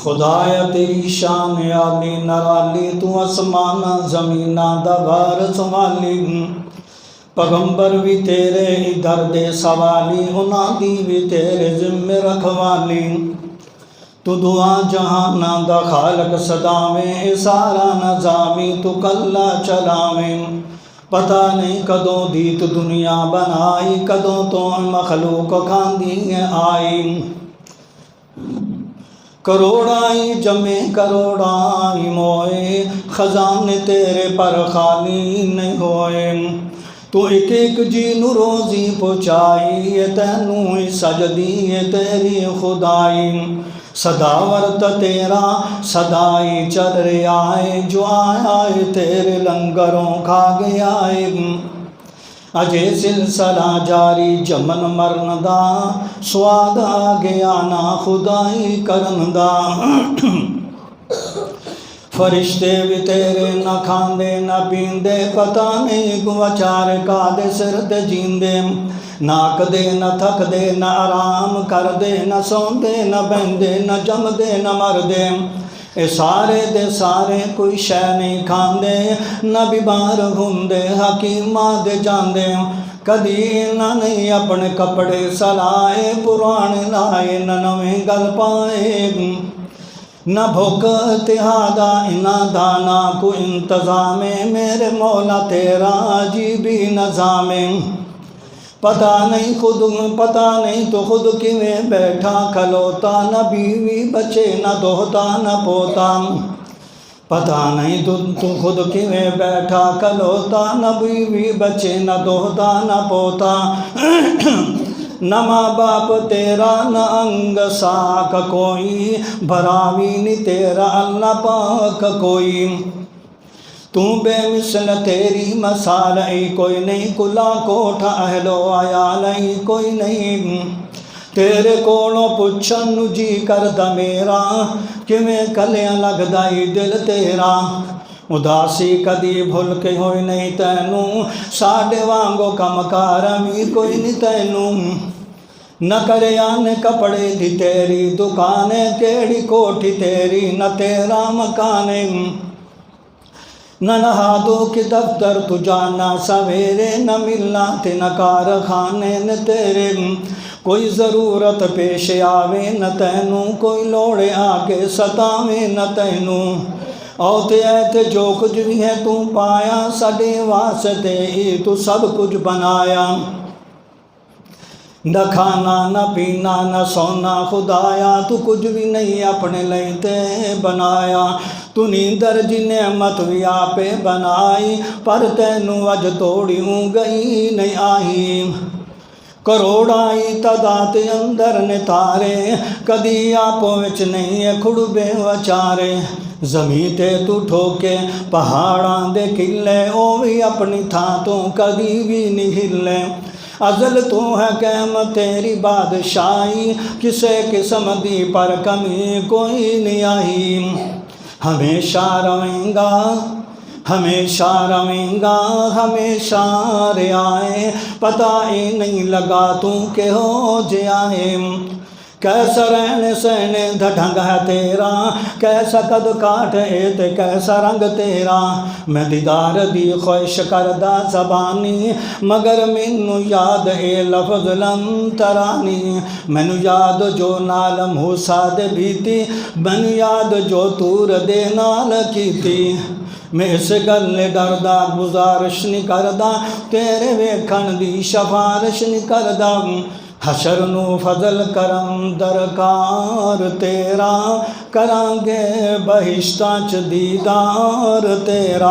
खुदाया तेरी शान आली नराली, तू आसमाना जमीना दा भार संभाली। पैगंबर भी तेरे इधर दे सवाली, उन्हां दी भी तेरे जिम्मे रखवाली। तू दुआ जहाना दा खालक सदावें, सारा नजामी तू कल्ला चलावें। पता नहीं कदों दी तू दुनिया बनाई, कदों तो मखलूक खांदी आई। करोड़ाई जमे करोड़ाई मोए, खजाने तेरे पर खाली नहीं होए। तू एक एक जी नू रोजी पहुँचाई, ये तैनू सजदी है तेरी खुदाई। सदावर्त तेरा सदाई चल रहा है, जो आया है तेरे लंगरों खा गया है। अजे सिलसिला जारी जमन मरन दा, स्वाद आ गया ना खुदाई करन दा। फरिश्ते भी तेरे न खांदे न पींदे, पता नहीं गुआचार कादे सिर ते जींदे। नाक दे न थकदे न आराम करदे, न सौंदे न बहंदे न जमदे न मरदे। ए सारे दे सारे कोई शै नहीं खांदे, न बीमार हुंदे हकीमां दे जांदे। कदी इन्हां नहीं अपने कपड़े सलाए, पुराने लाए न नवें गल पाए। न भुख तिहादा इन्हां दा ना को इंतजामे, मेरे मौला तेरा अजीबी नज़ामे। पता नहीं तो खुद किवें बैठा खलोता, न बीवी बच्चे न दोहता न पोता। पता नहीं तू खुद किवें बैठा खलोता, न बीवी बच्चे न दोहता न पोता। न माँ बाप तेरा न अंग साक कोई, भरावी नी तेरा अल्लाह पाक कोई। तू बेमिसल तेरी मसाल कोई नहीं, कुला कोठ अहलो आयाल कोई नहीं। तेरे कोलों पुछन जी करदा मेरा, किवें कलियां लगदा दिल तेरा। उदासी कदी भुल के होई नहीं तैनू, साडे वांगो कमकार भी कोई नहीं तैनू। न करयान कपड़े दी तेरी दुकान, केड़ी कोठी तेरी न तेरा मकाने। न नहा दो कि दफ्तर तू जाना सवेरे, न मिलना थे न कारखाने न तेरे। कोई ज़रूरत पेश आवे न तैनू, कोई लोड़े आके सतावे न तैनू। औते ऐते जो कुछ भी है तू पाया, साडे वास्ते ही तू सब कुछ बनाया। न खाना न पीना न सोना खुदाया, तू कुछ भी नहीं अपने लिए ते बनाया। तू नींदर जी नेमत भी आपे बनाई, पर तैनू अज तोड़ी गई नहीं आई। करोड़ाई तदात अंदर ने तारे, कदी आपो विच नहीं है खुड़बे वचारे। जमी ते तू ठोके पहाड़ां दे किले, ओ भी अपनी थां तो कदी भी नहीं हिले। अजल तो है कैम तेरी बादशाही, किसे किस्म दी पर कमी कोई नहीं आई। हमेशा रवेंगा हमेशा रवेंगा हमेशा रियाए, पता ही नहीं लगा तू के हो जाए। कैसा रहने सहने ढंग है तेरा, कैसा कद काट है ते कैसा रंग तेरा। मैं दीदार दी ख्वाहिश करदा ज़बानी, मगर मैनू याद ए लफ्ज़ लम तरानी। मैनू याद जो नाल मूसा दे बीती, मैनू याद जो तूर दे नाल कीती। मैं इस गल डरदा गुजारिश नहीं करदा, तेरे वेखण दी सिफारिश नहीं करदा। हशर नू फजल करम दरकार तेरा, करांगे बहिश्तां च दीदार तेरा।